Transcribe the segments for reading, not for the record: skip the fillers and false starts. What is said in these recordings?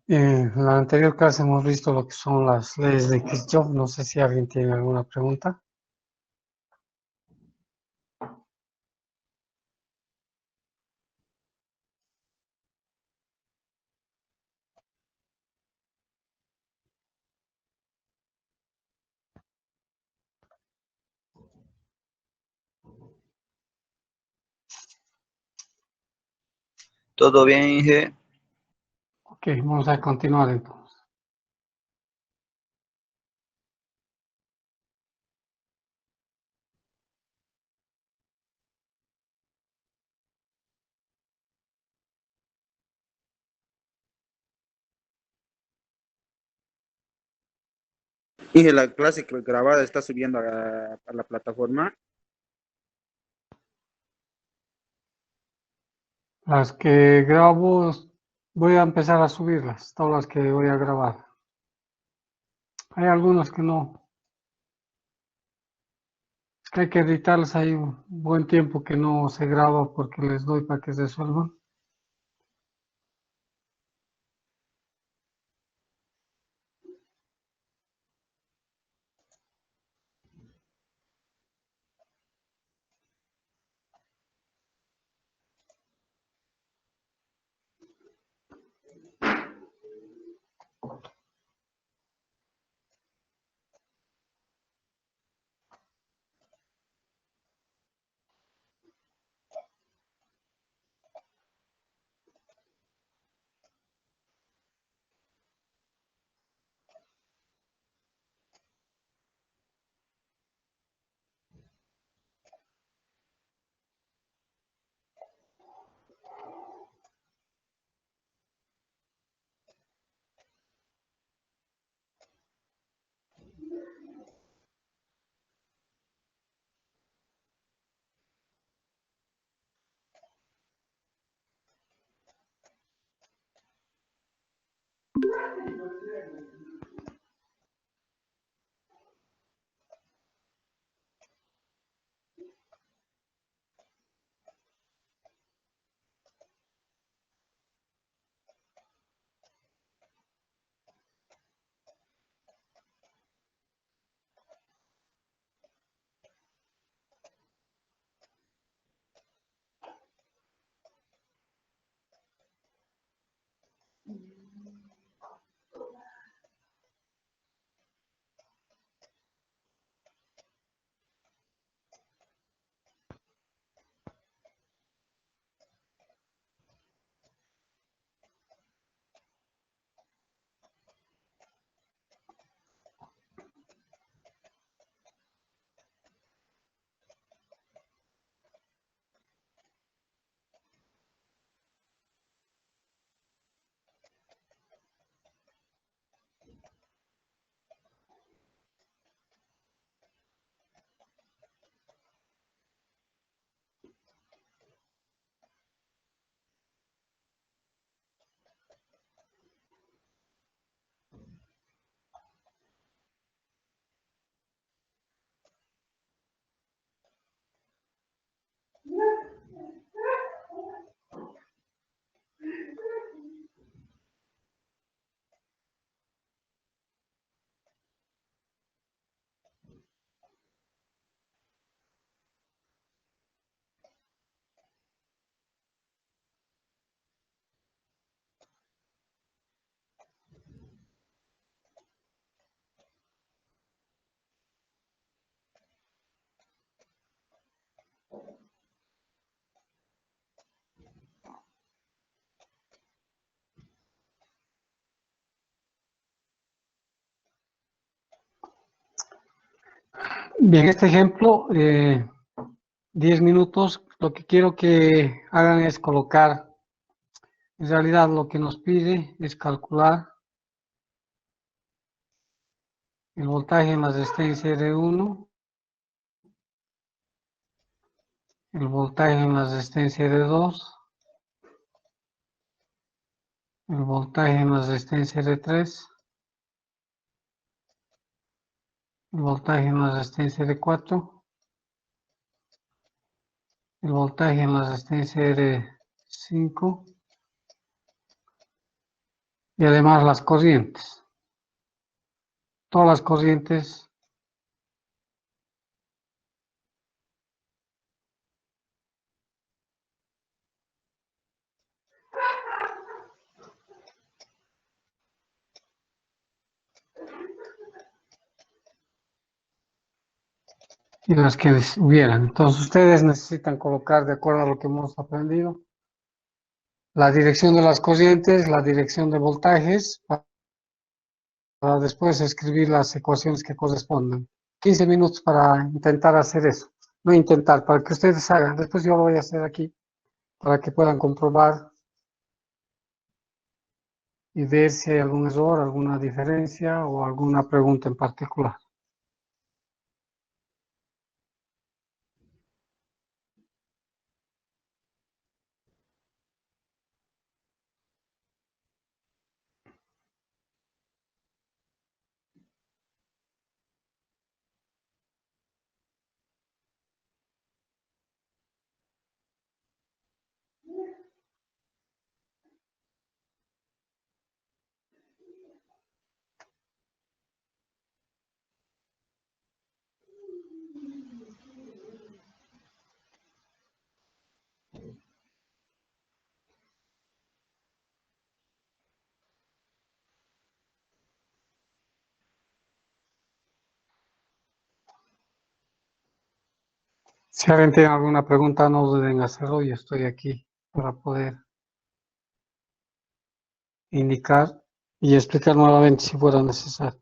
En la anterior clase hemos visto lo que son las leyes de Kirchhoff. No sé si alguien tiene alguna pregunta. ¿Todo bien, Inge? Ok, vamos a continuar entonces. Inge, la clase grabada está subiendo a la plataforma. Las que grabo, voy a empezar a subirlas, todas las que voy a grabar. Hay algunas que no. Es que hay que editarlas ahí un buen tiempo que no se graba porque les doy para que se resuelvan. Bien, este ejemplo, 10 minutos, lo que quiero que hagan es colocar, en realidad lo que nos pide es calcular el voltaje en la resistencia R1, el voltaje en la resistencia R2, el voltaje en la resistencia R3, el voltaje en la resistencia R4, el voltaje en la resistencia R5, y además las corrientes. Todas las corrientes y las que hubieran. Entonces ustedes necesitan colocar, de acuerdo a lo que hemos aprendido, la dirección de las corrientes, la dirección de voltajes, para después escribir las ecuaciones que correspondan. 15 minutos para intentar hacer eso. No intentar, para que ustedes hagan. Después yo lo voy a hacer aquí para que puedan comprobar y ver si hay algún error, alguna diferencia o alguna pregunta en particular. Si alguien tiene alguna pregunta, no duden en hacerlo. Yo estoy aquí para poder indicar y explicar nuevamente si fuera necesario.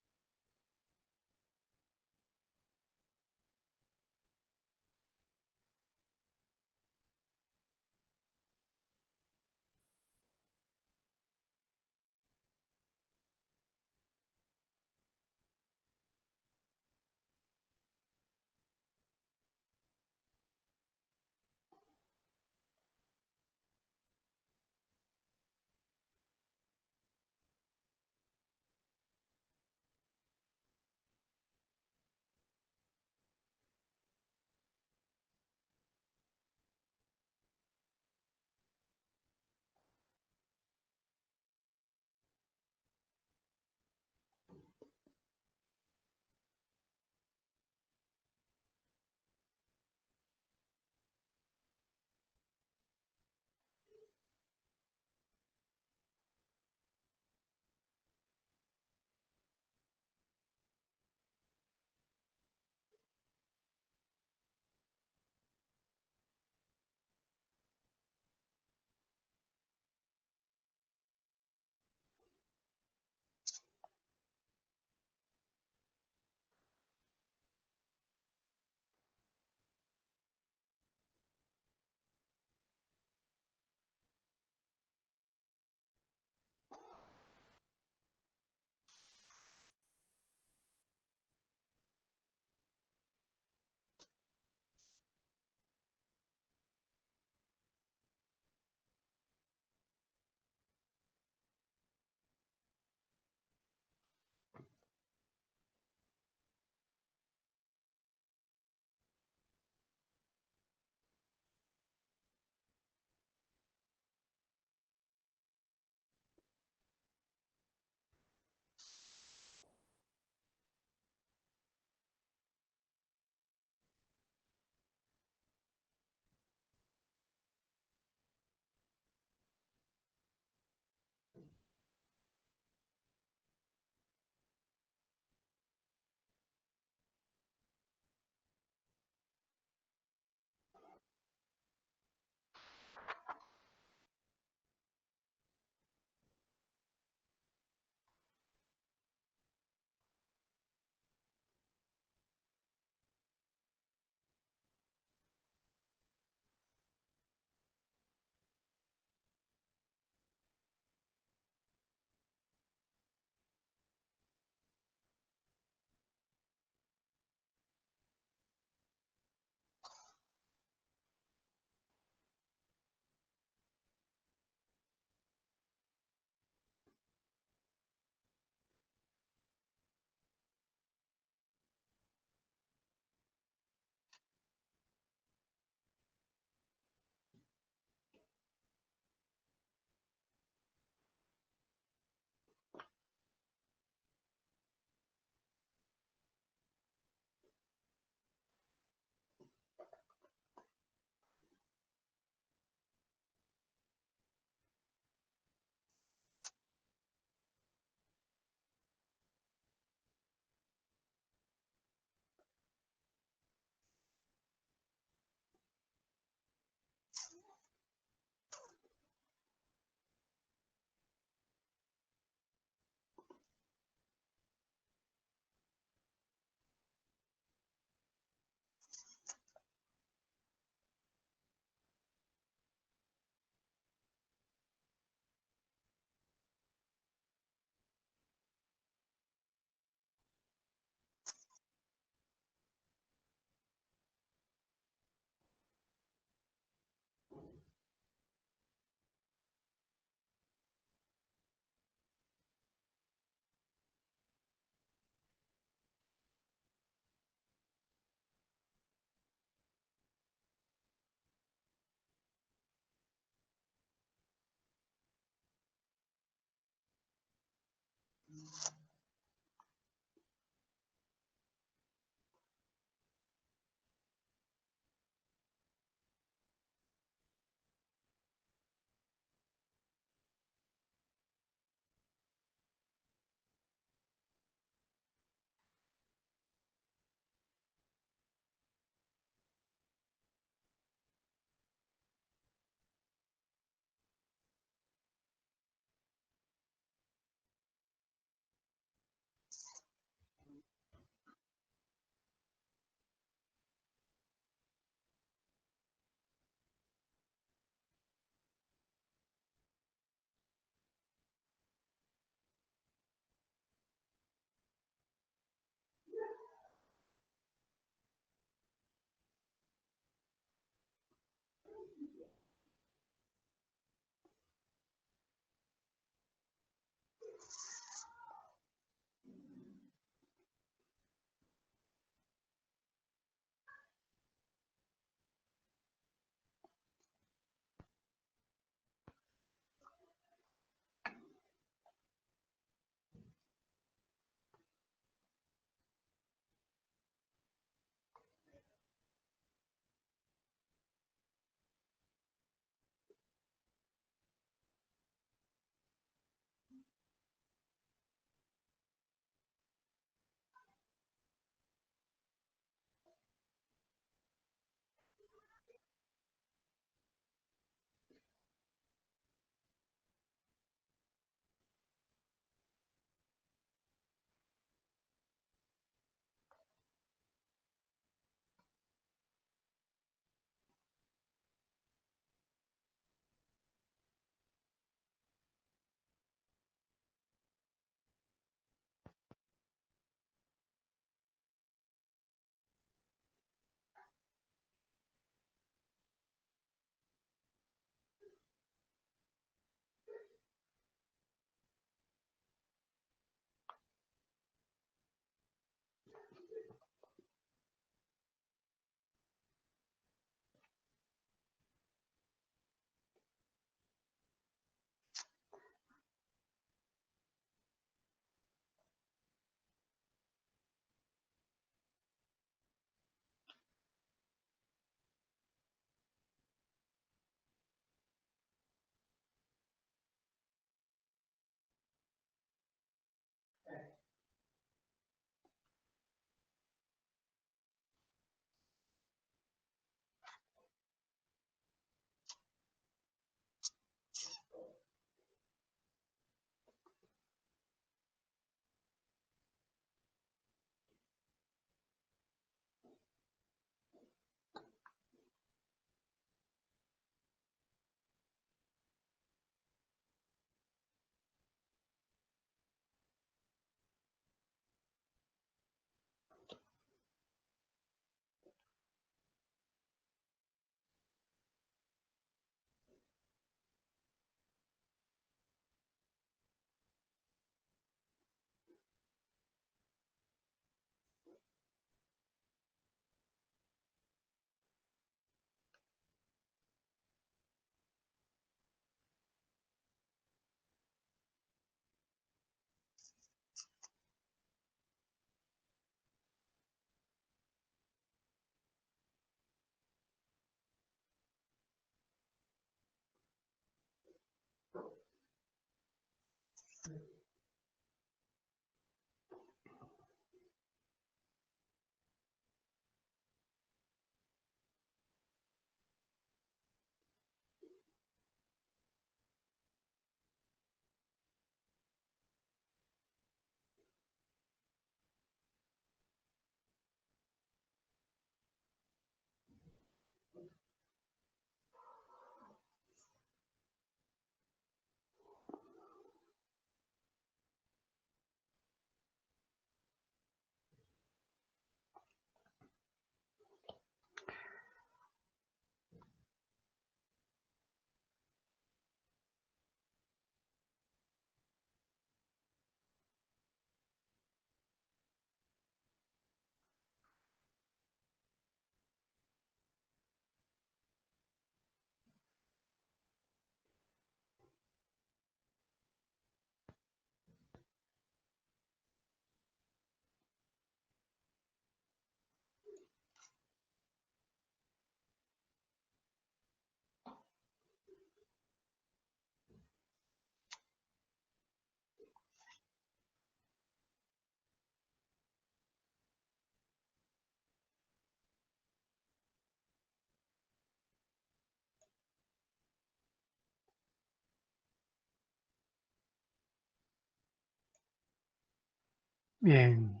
Bien.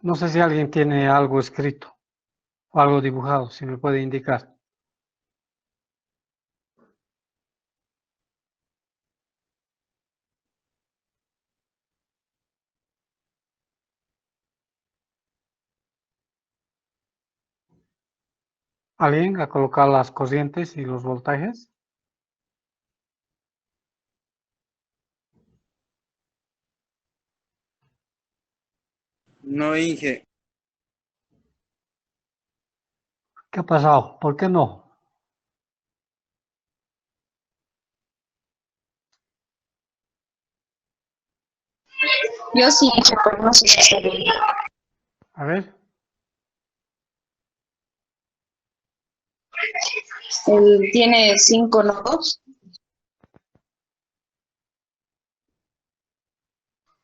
No sé si alguien tiene algo escrito o algo dibujado, si me puede indicar. ¿Alguien a colocar las corrientes y los voltajes? No, Inge. ¿Qué ha pasado? ¿Por qué no? Yo sí, pero no sé si está bien. A ver, Él tiene 5 nodos,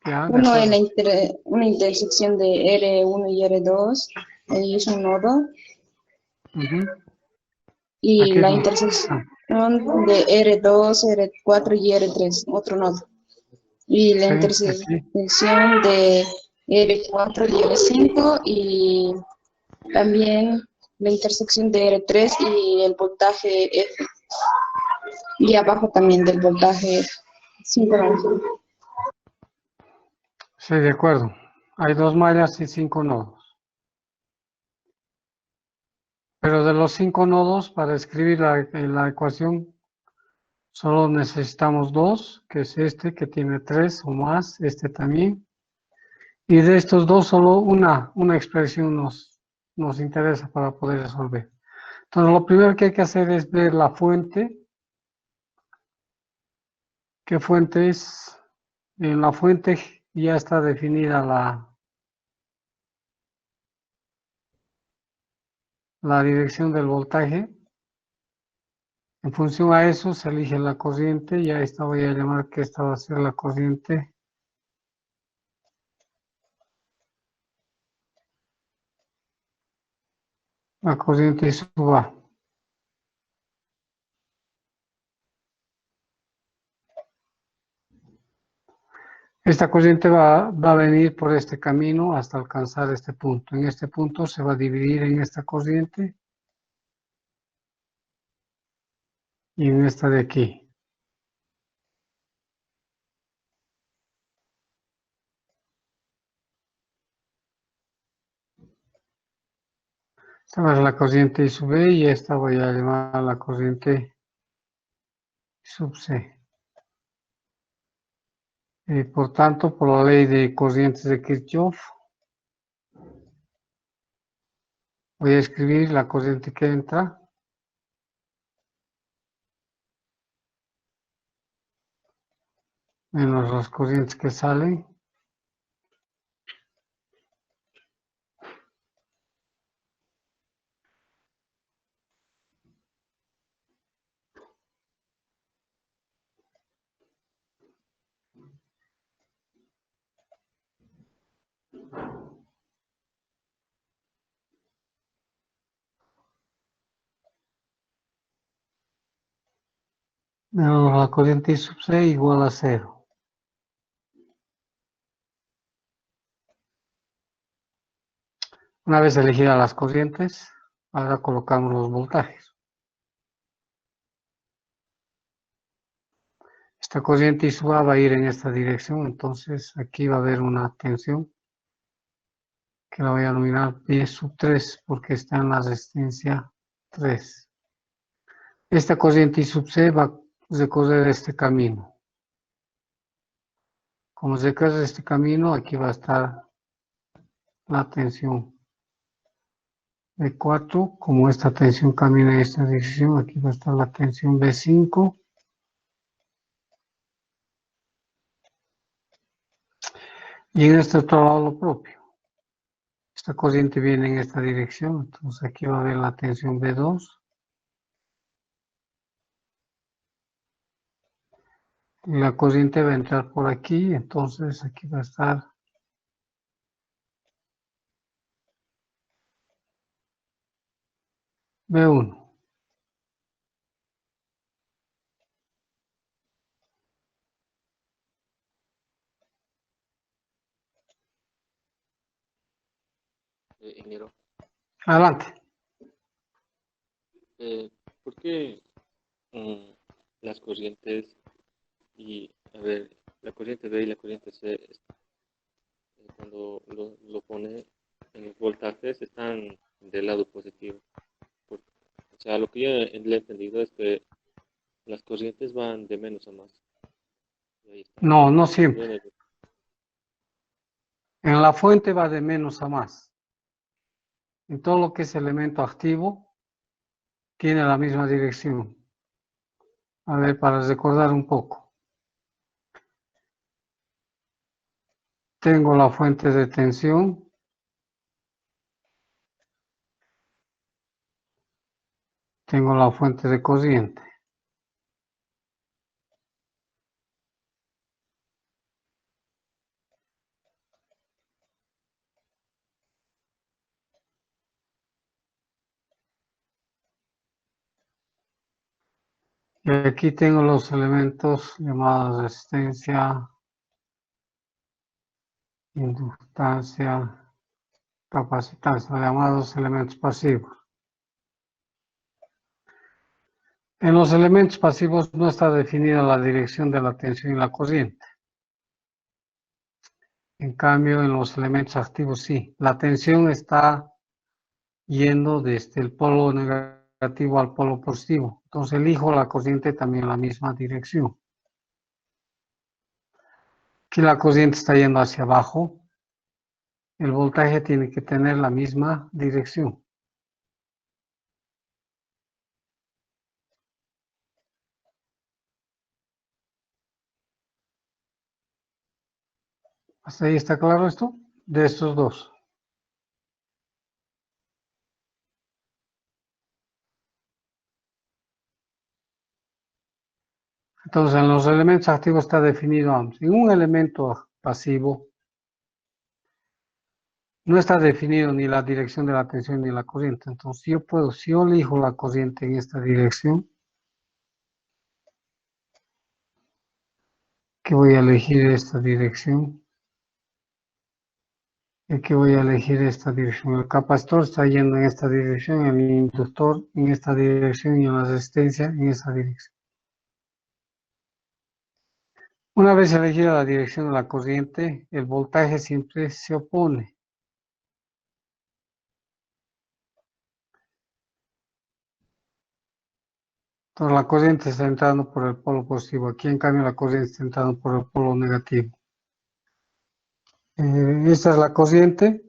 ya, de uno en acuerdo. una intersección de R1 y R2, ahí es un nodo, Ujú. y Aquí es la donde. intersección Ah, de R2, R4 y R3, otro nodo, y la sí, aquí. intersección de R4 y R5, y también la intersección de R3 y el voltaje F, y abajo también del voltaje F. 5 nodos. Sí, de acuerdo. Hay 2 mallas y 5 nodos. Pero de los 5 nodos, para escribir la ecuación, solo necesitamos dos, que es este, que tiene 3 o más, este también. Y de estos dos, solo una expresión nos interesa para poder resolver. Entonces, lo primero que hay que hacer es ver la fuente. ¿Qué fuente es? En la fuente ya está definida la dirección del voltaje. En función a eso se elige la corriente y a esta voy a llamar que esta va a ser la corriente suba. Esta corriente va a venir por este camino hasta alcanzar este punto. En este punto se va a dividir en esta corriente y en esta de aquí. Esta va a ser la corriente I sub B y esta voy a llamar la corriente I sub C. Por tanto, por la ley de corrientes de Kirchhoff, voy a escribir la corriente que entra menos las corrientes que salen. Menos la corriente I sub C igual a 0. Una vez elegidas las corrientes, ahora colocamos los voltajes. Esta corriente I sub A va a ir en esta dirección, entonces aquí va a haber una tensión que la voy a denominar P sub 3 porque está en la resistencia 3. Esta corriente I sub C va a recorrer este camino. Como recorre este camino, aquí va a estar la tensión B4. Como esta tensión camina en esta dirección, aquí va a estar la tensión B5. Y en este otro lado lo propio. Esta corriente viene en esta dirección, entonces aquí va a haber la tensión B2. La corriente va a entrar por aquí, entonces aquí va a estar B1. ingeniero, Adelante. ¿por qué las corrientes y, a ver, la corriente B y la corriente C, cuando lo pone en los voltajes, están del lado positivo? Por- o sea, lo que yo le he entendido es que las corrientes van de menos a más. Y ahí está. No, no Yo siempre. En la fuente va de menos a más. En todo lo que es elemento activo, tiene la misma dirección. A ver, para recordar un poco. Tengo la fuente de tensión. Tengo la fuente de corriente. Y aquí tengo los elementos llamados resistencia, inductancia, capacitancia, llamados elementos pasivos. En los elementos pasivos no está definida la dirección de la tensión y la corriente. En cambio, en los elementos activos sí. La tensión está yendo desde el polo negativo al polo positivo. Entonces elijo la corriente también en la misma dirección. Aquí la corriente está yendo hacia abajo. El voltaje tiene que tener la misma dirección. ¿Hasta ahí está claro esto? De estos dos. Entonces, en los elementos activos está definido ambos. En un elemento pasivo no está definido ni la dirección de la tensión ni la corriente. Entonces, si yo elijo la corriente en esta dirección, que voy a elegir esta dirección, y que voy a elegir esta dirección. El capacitor está yendo en esta dirección, el inductor en esta dirección y la resistencia en esta dirección. Una vez elegida la dirección de la corriente, el voltaje siempre se opone. Entonces la corriente está entrando por el polo positivo. Aquí en cambio la corriente está entrando por el polo negativo. Esta es la corriente.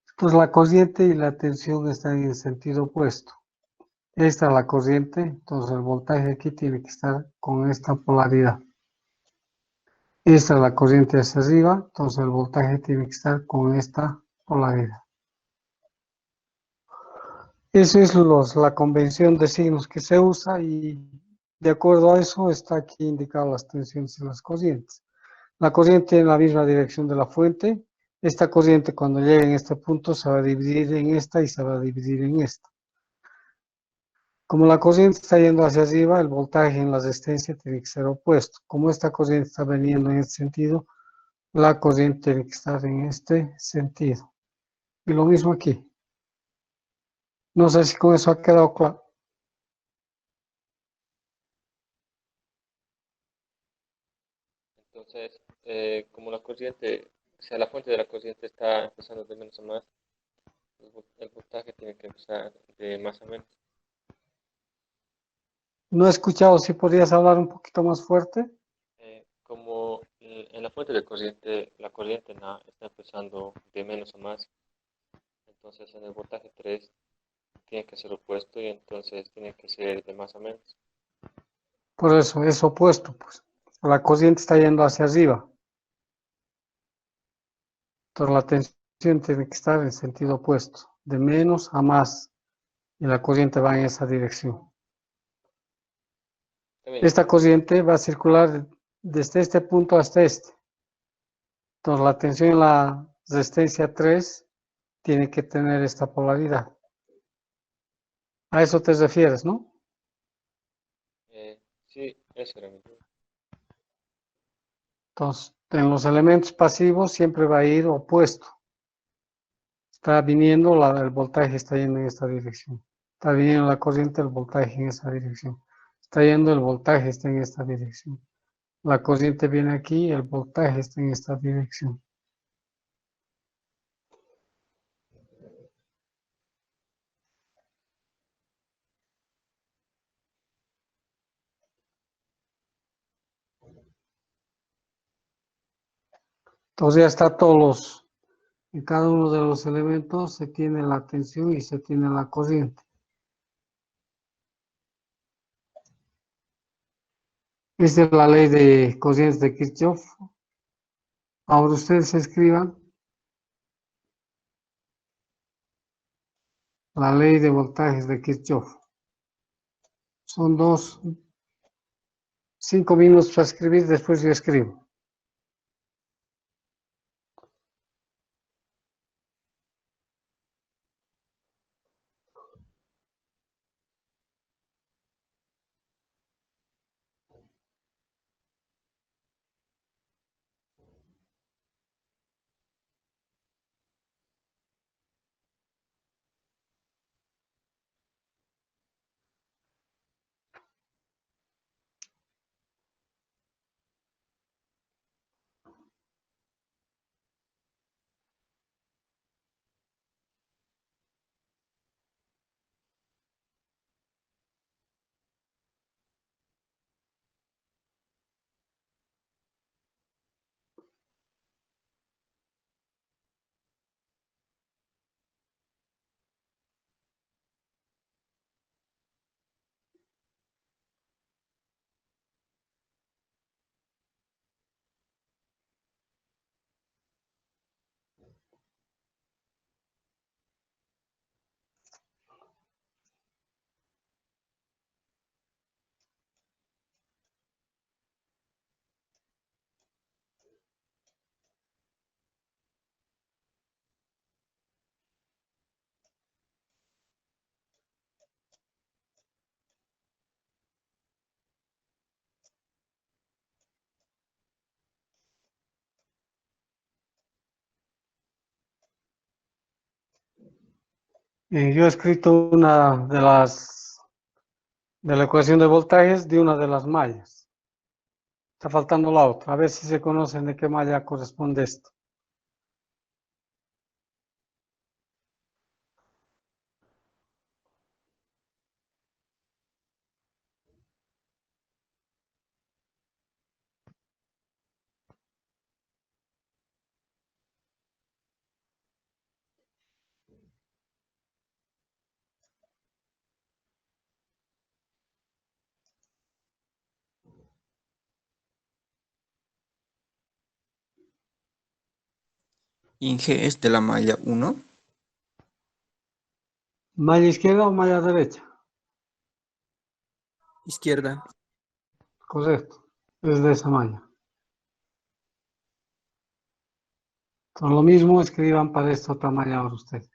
Entonces la corriente y la tensión están en sentido opuesto. Esta es la corriente, entonces el voltaje aquí tiene que estar con esta polaridad. Esta es la corriente hacia arriba, entonces el voltaje tiene que estar con esta polaridad. Esa es la convención de signos que se usa y de acuerdo a eso está aquí indicado las tensiones y las corrientes. La corriente en la misma dirección de la fuente. Esta corriente cuando llegue en este punto se va a dividir en esta y se va a dividir en esta. Como la corriente está yendo hacia arriba, el voltaje en la resistencia tiene que ser opuesto. Como esta corriente está veniendo en este sentido, la corriente tiene que estar en este sentido. Y lo mismo aquí. No sé si con eso ha quedado claro. Entonces, como la corriente, o sea, la fuente de la corriente está empezando de menos a más, el voltaje tiene que empezar de más a menos. No he escuchado, si podrías hablar un poquito más fuerte. Como en la fuente de corriente, la corriente está empezando de menos a más, entonces en el voltaje 3 tiene que ser opuesto y entonces tiene que ser de más a menos. Por eso es opuesto, pues. La corriente está yendo hacia arriba. Entonces la tensión tiene que estar en sentido opuesto, de menos a más. Y la corriente va en esa dirección. Está bien, Esta corriente va a circular desde este punto hasta este. Entonces la tensión en la resistencia 3 tiene que tener esta polaridad. A eso te refieres, ¿no? Sí, eso era mi duda. Entonces, en los elementos pasivos siempre va a ir opuesto. Está viniendo, el voltaje está yendo en esta dirección. Está viniendo la corriente, el voltaje en esa dirección. Está yendo, el voltaje está en esta dirección. La corriente viene aquí, el voltaje está en esta dirección. Entonces ya está en cada uno de los elementos se tiene la tensión y se tiene la corriente. Esta es la ley de corrientes de Kirchhoff. Ahora ustedes escriban la ley de voltajes de Kirchhoff. Son 5 minutos para escribir, después yo escribo. Yo he escrito una de la ecuación de voltajes de una de las mallas. Está faltando la otra. A ver si se conocen de qué malla corresponde esto. Inge es de la malla 1. ¿Malla izquierda o malla derecha? Izquierda. Correcto. Es de esa malla. Entonces lo mismo escriban para esta otra malla ahora ustedes.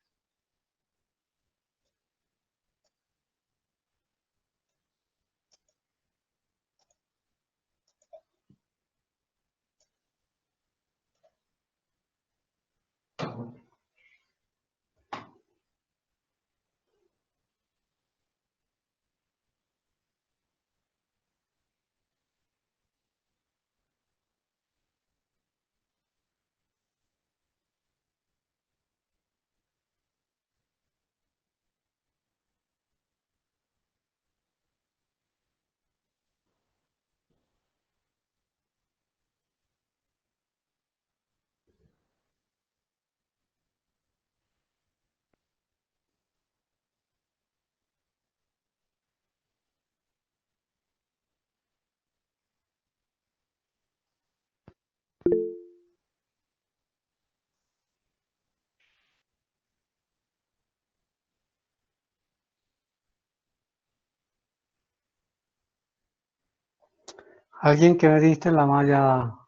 ¿Alguien que me diste la malla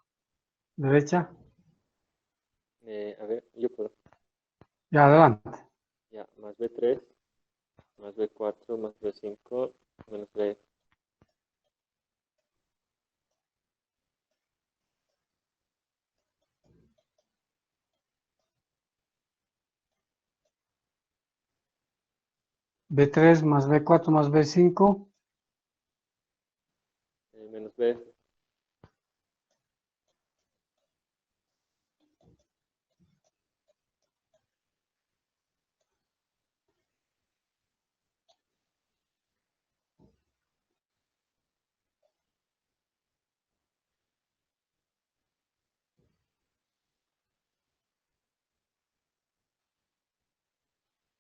derecha? A ver, yo puedo. Ya, adelante. Ya, más B3, más B4, más B5, menos B. B3 más B4 más B5. Menos B.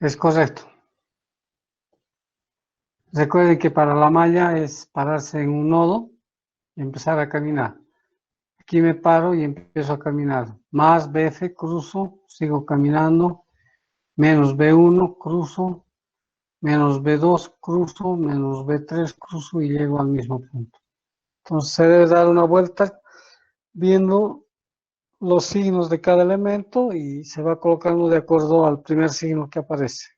Es correcto. Recuerden que para la malla es pararse en un nodo y empezar a caminar. Aquí me paro y empiezo a caminar. Más BF, cruzo, sigo caminando. Menos B1, cruzo. Menos B2, cruzo. Menos B3, cruzo y llego al mismo punto. Entonces se debe dar una vuelta viendo los signos de cada elemento y se va colocando de acuerdo al primer signo que aparece.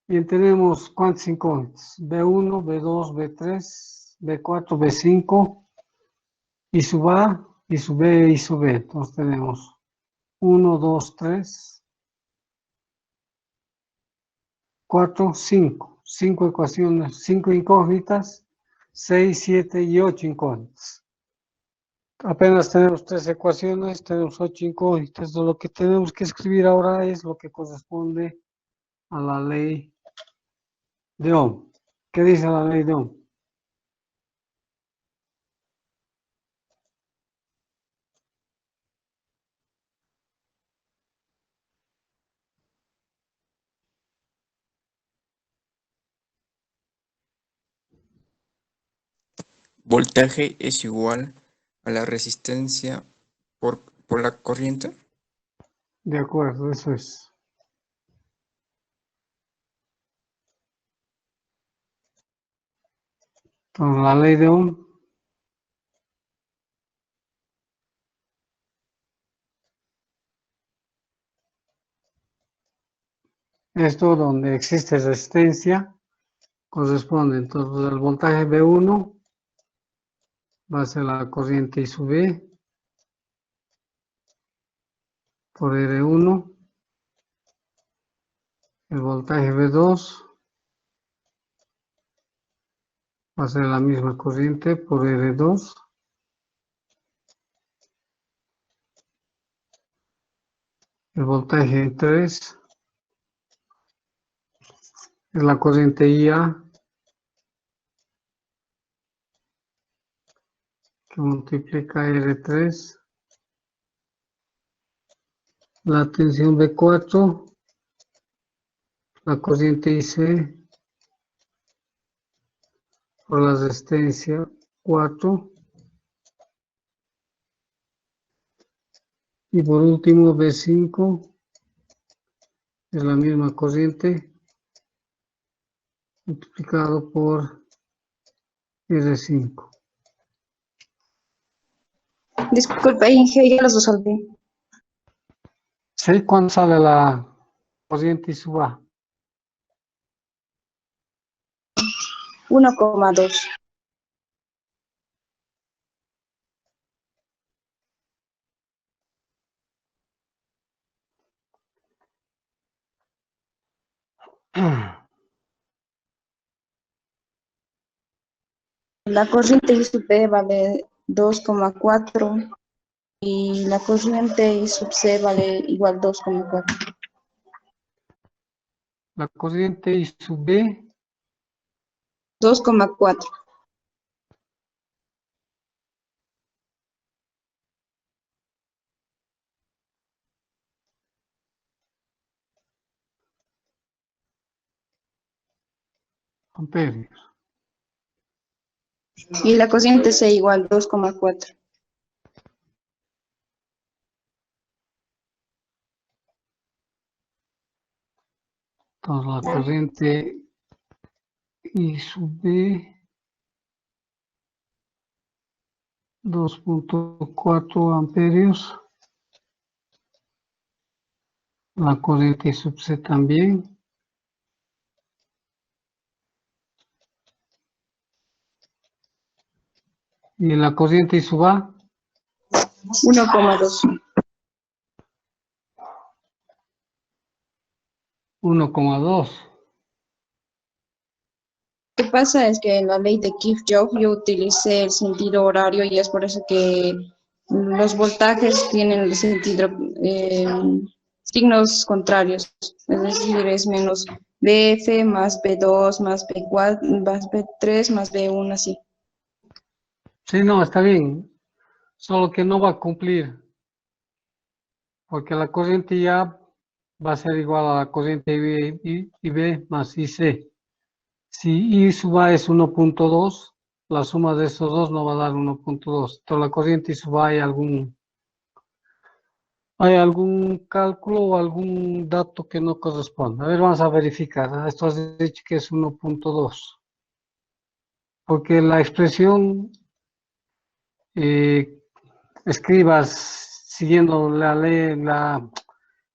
Bien, tenemos cuántas incógnitas. B1, B2, B3, B4, B5 y sub A, y sub B y sub B. Entonces tenemos 1, 2, 3, 4, 5. 5 ecuaciones, 5 incógnitas, 6, 7 y 8 incógnitas. Apenas tenemos 3 ecuaciones, tenemos 8 incógnitas. Lo que tenemos que escribir ahora es lo que corresponde a la ley de Ohm. ¿Qué dice la ley de Ohm? Voltaje es igual a la resistencia por la corriente. De acuerdo, eso es. Entonces, la ley de Ohm, esto donde existe resistencia, corresponde. Entonces, el voltaje V1 va a ser la corriente I sub B por R1. El voltaje V2 va a ser la misma corriente por R2. El voltaje 3 es la corriente IA que multiplica R3. La tensión B4, la corriente IC por la resistencia 4. Y por último B5 es la misma corriente multiplicado por R5. Disculpe, Inge, ya los resolví. ¿Sí? ¿Cuándo sale la corriente I sub A? 1,2. La corriente I sub B vale 2,4 y la corriente I sub C vale igual 2,4. La corriente I sub B 2,4. amperios. Y la corriente C igual 2,4. Entonces la corriente I sub B 2.4 amperios. La corriente I sub C también. Y la corriente I sub A, 1,2. 1,2. Lo que pasa es que en la ley de Kirchhoff yo utilicé el sentido horario y es por eso que los voltajes tienen el sentido, signos contrarios. Es decir, es menos BF más B2 más B4 más B3 más B1, así. Sí, no, está bien. Solo que no va a cumplir. Porque la corriente IA va a ser igual a la corriente IB más IC. Si I sub A es 1.2, la suma de esos dos no va a dar 1.2. Entonces la corriente I sub A hay algún cálculo o algún dato que no corresponde. A ver, vamos a verificar. Esto has dicho que es 1.2. Porque la expresión escribas siguiendo la ley, el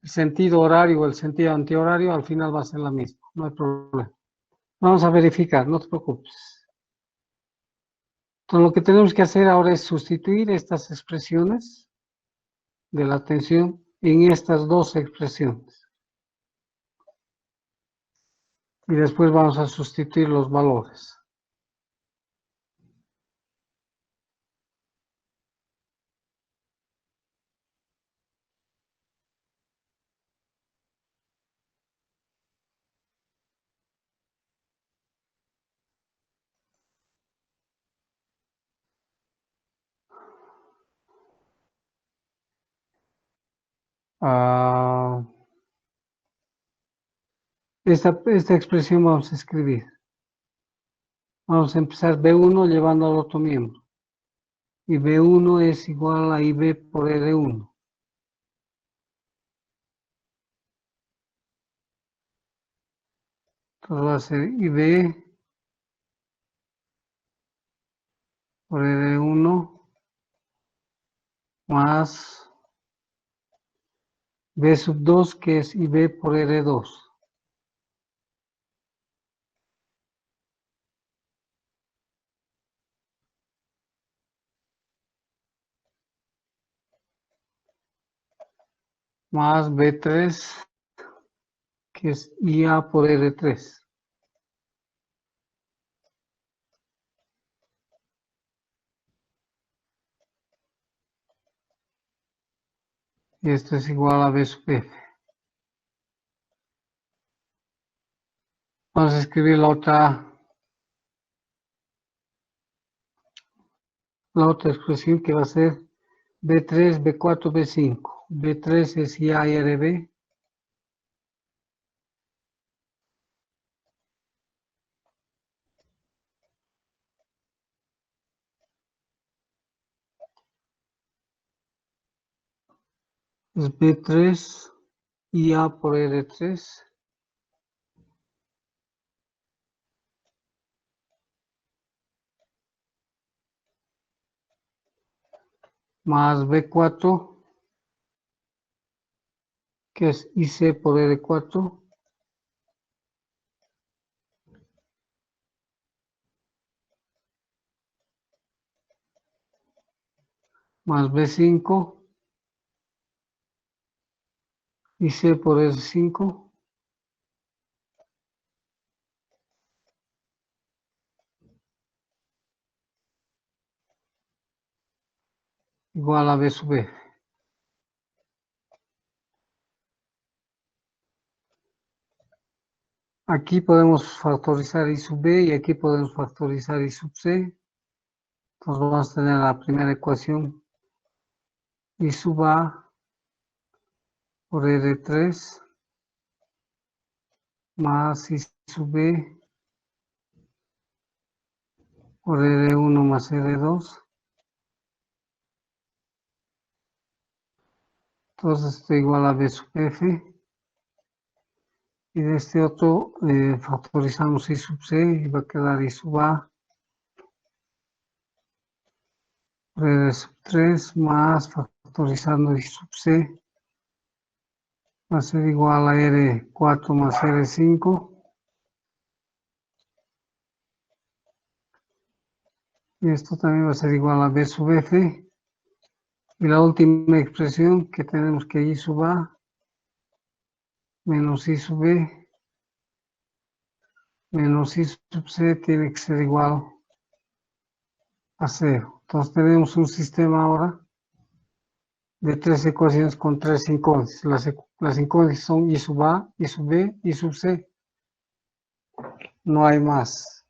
sentido horario o el sentido antihorario, al final va a ser la misma. No hay problema. Vamos a verificar, no te preocupes. Entonces, lo que tenemos que hacer ahora es sustituir estas expresiones de la tensión en estas dos expresiones. Y después vamos a sustituir los valores. Esta expresión vamos a escribir. Vamos a empezar B1 llevando al otro miembro. Y B1 es igual a IB por R1. Entonces va a ser IB por R1 más B sub 2, que es IB por R2. Más B3, que es IA por R3. Y esto es igual a B sub F. Vamos a escribir la otra expresión que va a ser B3, B4, B5. B3 es IA y RB. Es B3 IA por R3. Más B4, que es IC por R4. Más B5, IC por R5. Igual a B sub F. Aquí podemos factorizar I sub B y aquí podemos factorizar I sub C. Entonces vamos a tener la primera ecuación I sub A por R3 más I sub B por R1 más R2. Entonces esto igual a B sub F. Y de este otro factorizamos I sub C y va a quedar I sub A por R sub 3 más factorizando I sub C va a ser igual a R4 más R5. Y esto también va a ser igual a B sub F. Y la última expresión que tenemos que I sub A menos I sub B menos I sub C tiene que ser igual a 0. Entonces tenemos un sistema ahora de 3 ecuaciones con 3 incógnitas. Las incógnitas son I sub A, I sub B, I sub C. No hay más.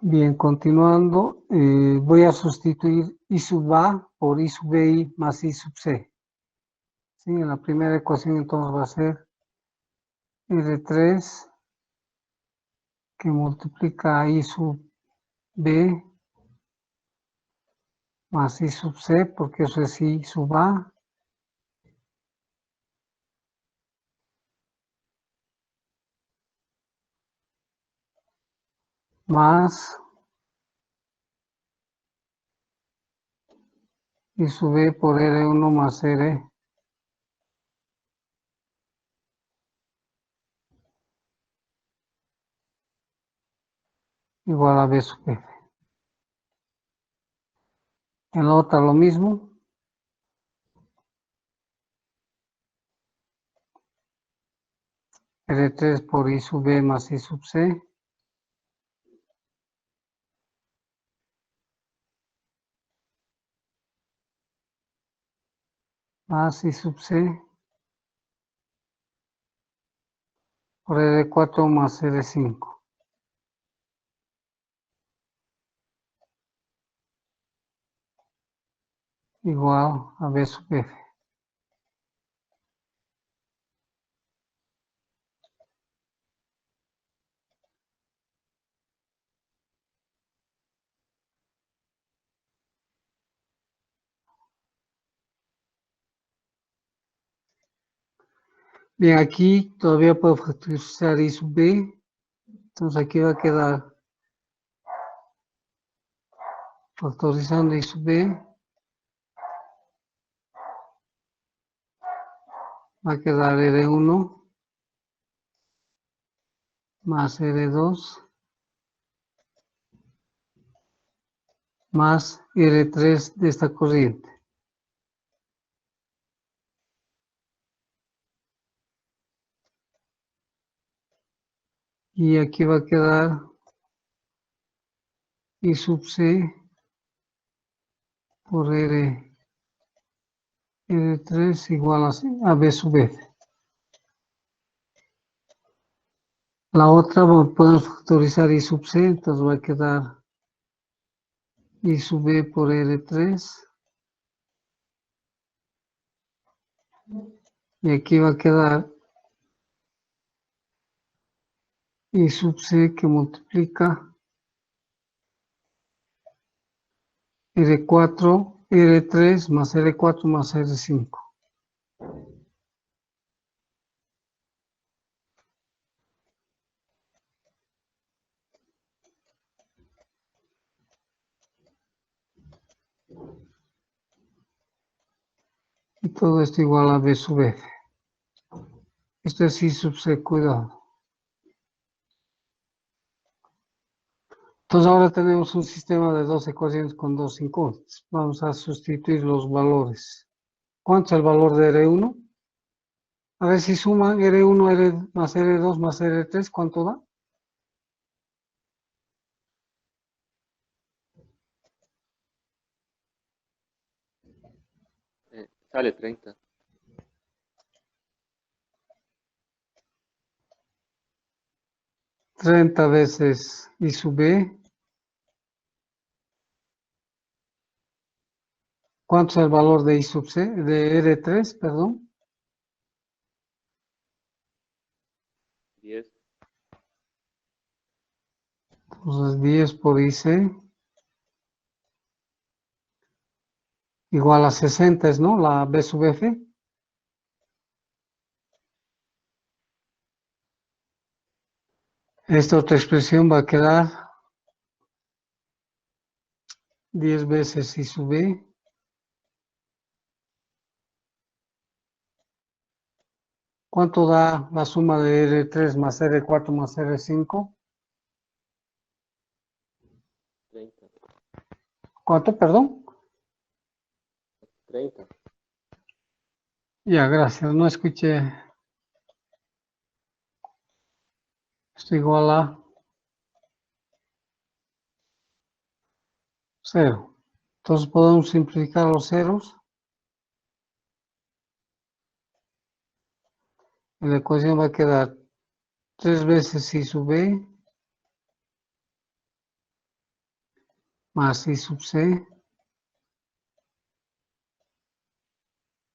Bien, continuando, voy a sustituir I sub A por I sub BI más I sub C. ¿Sí? En la primera ecuación entonces va a ser R3 que multiplica a I sub B más I sub C, porque eso es I sub A, más I sub B por R1 más R igual a B sub F. En la otra lo mismo. R3 por I sub B más I sub C más I sub C por R4 más R5 igual a B sub F. Bien, aquí todavía puedo factorizar I sub B, entonces aquí va a quedar factorizando I sub B, va a quedar R1 más R2 más R3 de esta corriente. Y aquí va a quedar I sub C por R3 igual a B sub F. La otra podemos factorizar I sub C, entonces va a quedar I sub B por R3. Y aquí va a quedar I sub C que multiplica R4, R3 más R4 más R5. Y todo esto igual a B sub F. Esto es I sub C, cuidado. Entonces ahora tenemos un sistema de dos ecuaciones con dos incógnitas. Vamos a sustituir los valores. ¿Cuánto es el valor de R1? A ver si suman R1 R más R2 más R3, ¿cuánto da? Sale 30. 30 veces I sub B. ¿Cuánto es el valor de I sub C? De R3, perdón. 10. Entonces 10 por IC igual a 60, ¿no? La B sub F. Esta otra expresión va a quedar 10 veces I sub B ¿Cuánto da la suma de R3 más R4 más R5? 30. ¿Cuánto, perdón? 30. Ya, gracias. No escuché. Esto igual a 0. Entonces podemos simplificar los ceros. Y la ecuación va a quedar 3 veces I sub B más I sub C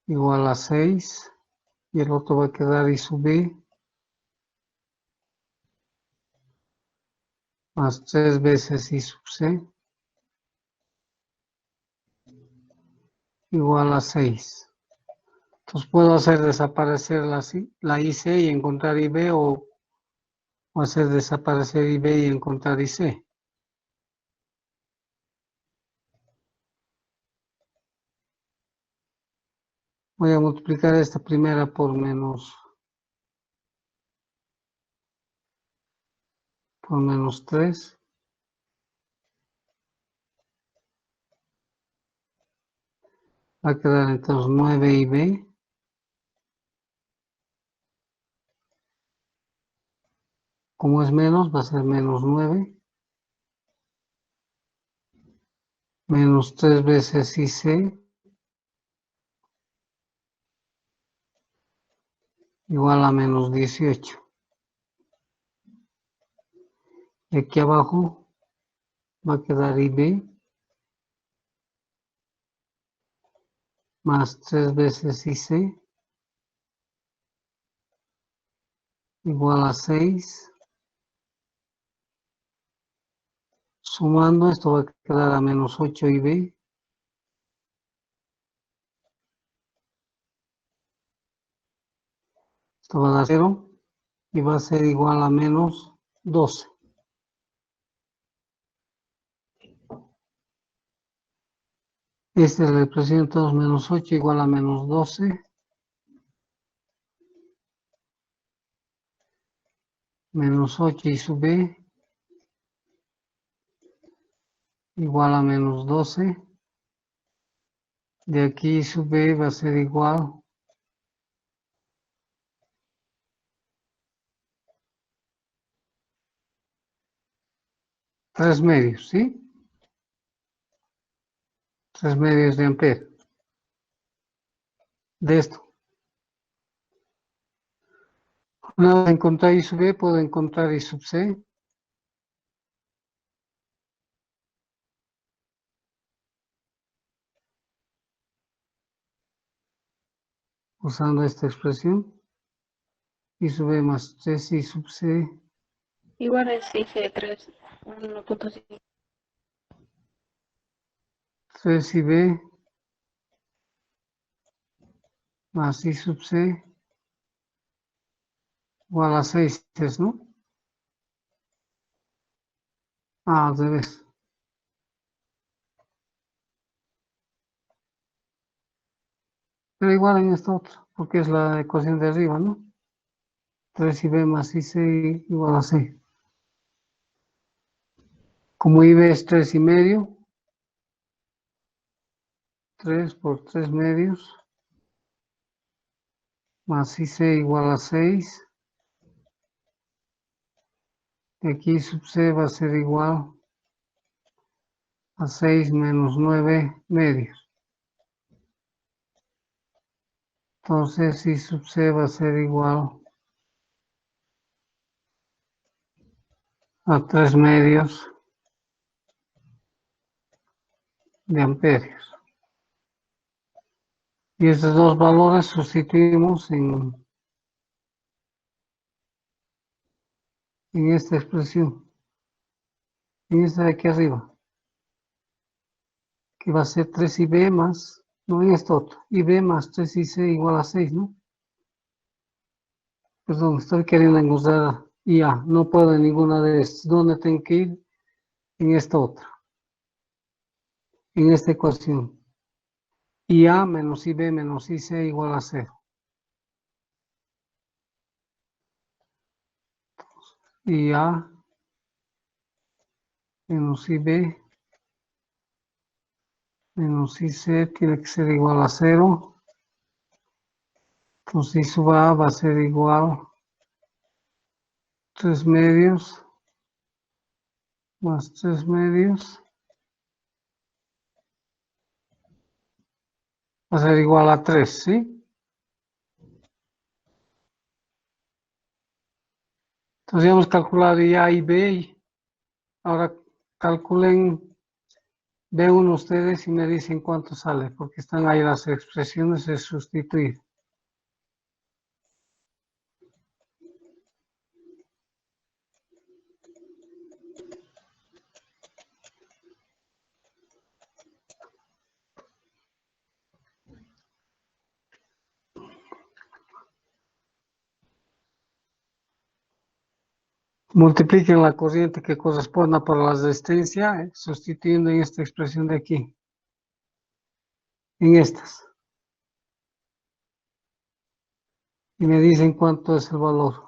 igual a 6. Y el otro va a quedar I sub B más 3 veces I sub C igual a 6. Entonces puedo hacer desaparecer la IC y encontrar IB o hacer desaparecer IB y encontrar IC. Voy a multiplicar esta primera por menos 3. Va a quedar entonces 9IB como es menos, va a ser menos 9 menos 3 veces IC igual a menos 18. Y aquí abajo va a quedar IB más 3 veces IC igual a 6. Sumando esto va a quedar a menos 8IB esto va a dar 0 y va a ser igual a menos 12. Esta es la expresión entonces menos 8 igual a menos 12. Menos 8 I sub B igual a menos 12. De aquí I sub B va a ser igual a 3 medios, ¿sí? 3 medios de ampere. De esto. Una vez encontrar I sub B, puedo encontrar I sub C. Usando esta expresión. I sub B más 3 I sub C Igual es IG3, 1.5. 3 IB más I sub C igual a 6, ¿no? Ah, al revés. Pero igual en esta otra, porque es la ecuación de arriba, ¿no? 3IB más IC igual a 6. Como IB es 3 y medio, 3 por 3 medios, más IC igual a 6. Y aquí sub C va a ser igual a 6 menos 9 medios. Entonces I sub C va a ser igual a 3 medios de amperios. Y estos dos valores sustituimos en esta expresión, en esta de aquí arriba, que va a ser 3IB más, no en esto otro, IB más 3IC igual a 6, ¿no? Perdón, estoy queriendo encontrar y A. No puedo en ninguna de estas. ¿Dónde tengo que ir? En esta otra. En esta ecuación. Y A menos IB menos IC igual a 0. Y A menos IB menos IC tiene que ser igual a 0. Entonces I sub A va a ser igual 3 medios más 3 medios va a ser igual a 3, ¿sí? Entonces ya hemos calculado ya A y B. Ahora calculen B1 ustedes y me dicen cuánto sale, porque están ahí las expresiones de sustituir. Multipliquen la corriente que corresponda por la resistencia, sustituyendo en esta expresión de aquí. En estas. Y me dicen cuánto es el valor.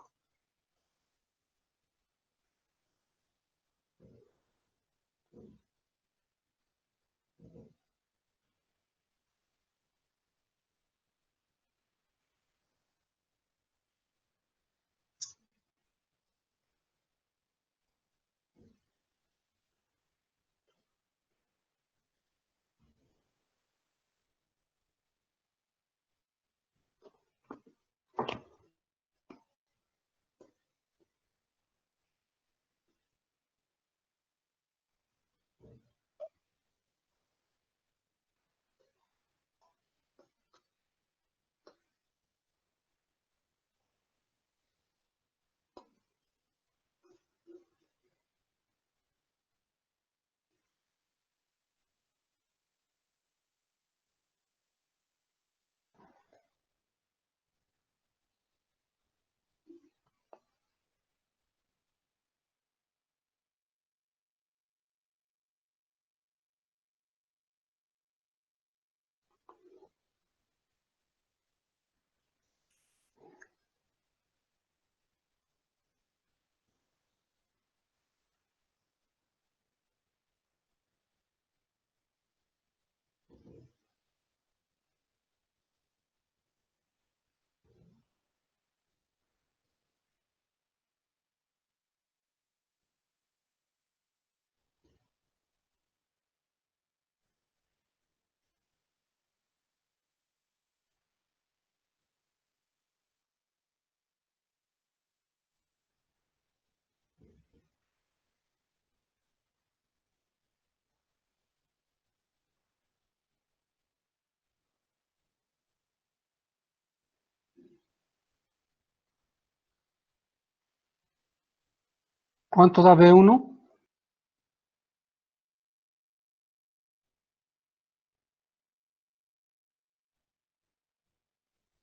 ¿Cuánto da B1?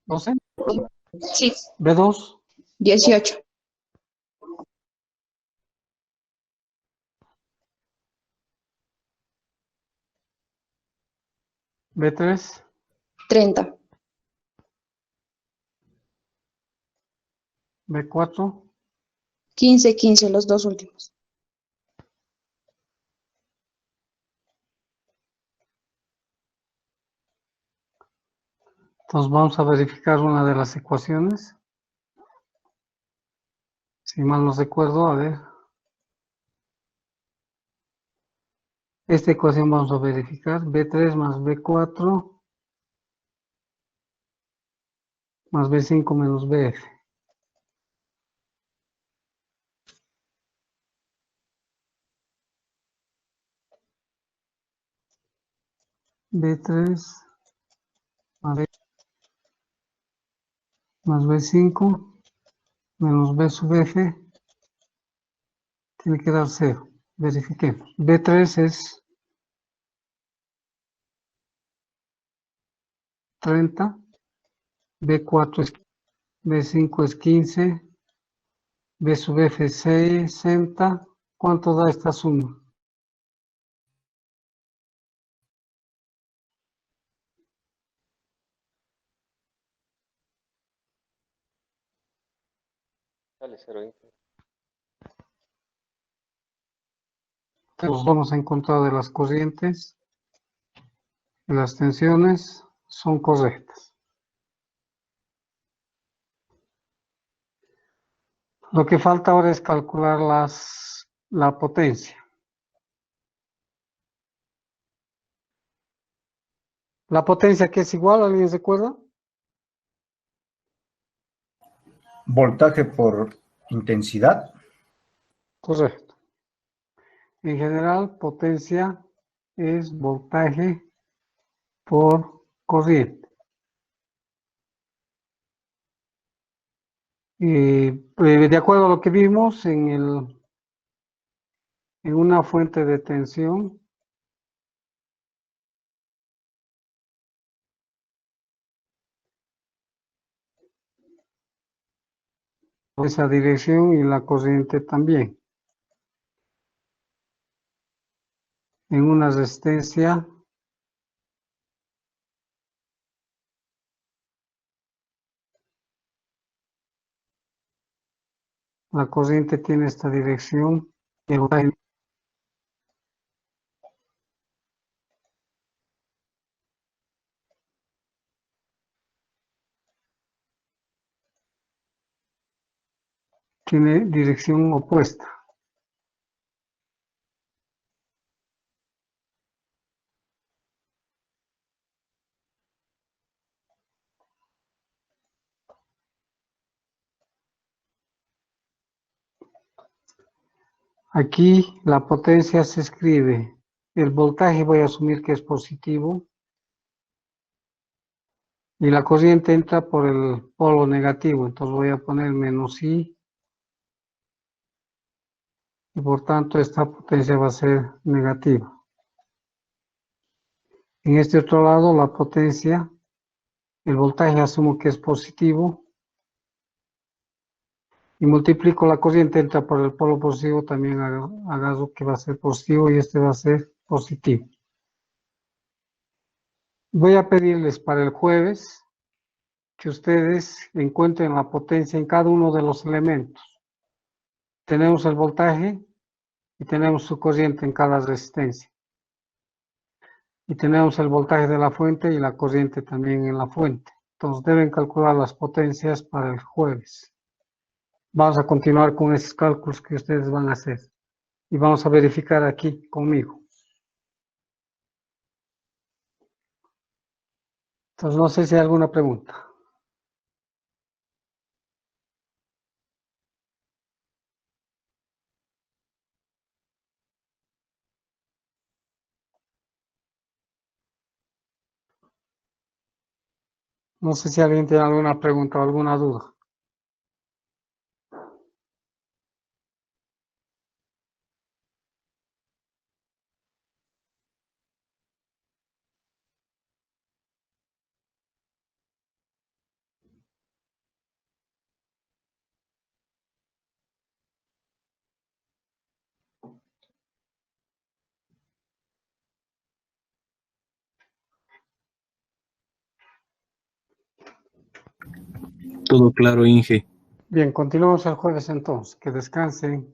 ¿12? Sí, ¿B2? 18, ¿B3? 30, ¿B4? 15, 15, los dos últimos. Entonces vamos a verificar una de las ecuaciones. Si mal no recuerdo, a ver. Esta ecuación vamos a verificar. B3 más B4 más B5 menos BF. B3 más B5 menos B sub F tiene que dar 0. Verifiquemos. B3 es 30, B4 es B5 es 15, B sub F 60. ¿Cuánto da esta suma? Sale 0 Inge. Los hemos encontrado de las corrientes y las tensiones son correctas. Lo que falta ahora es calcular la potencia. La potencia que es igual, ¿alguien se acuerda? Voltaje por intensidad. Correcto. En general, potencia es voltaje por corriente. De acuerdo a lo que vimos en una fuente de tensión, esa dirección y la corriente también. En una resistencia la corriente tiene esta dirección y el voltaje tiene dirección opuesta. Aquí la potencia se escribe, el voltaje voy a asumir que es positivo y la corriente entra por el polo negativo, entonces voy a poner menos I y por tanto esta potencia va a ser negativa. En este otro lado la potencia, el voltaje asumo que es positivo y multiplico la corriente, entra por el polo positivo, también agarro que va a ser positivo y este va a ser positivo. Voy a pedirles para el jueves que ustedes encuentren la potencia en cada uno de los elementos. Tenemos el voltaje y tenemos su corriente en cada resistencia. Y tenemos el voltaje de la fuente y la corriente también en la fuente. Entonces deben calcular las potencias para el jueves. Vamos a continuar con esos cálculos que ustedes van a hacer. Y vamos a verificar aquí conmigo. Entonces no sé si hay alguna pregunta. No sé si alguien tiene alguna pregunta o alguna duda. Todo claro, Inge. Bien, continuamos el jueves entonces. Que descansen.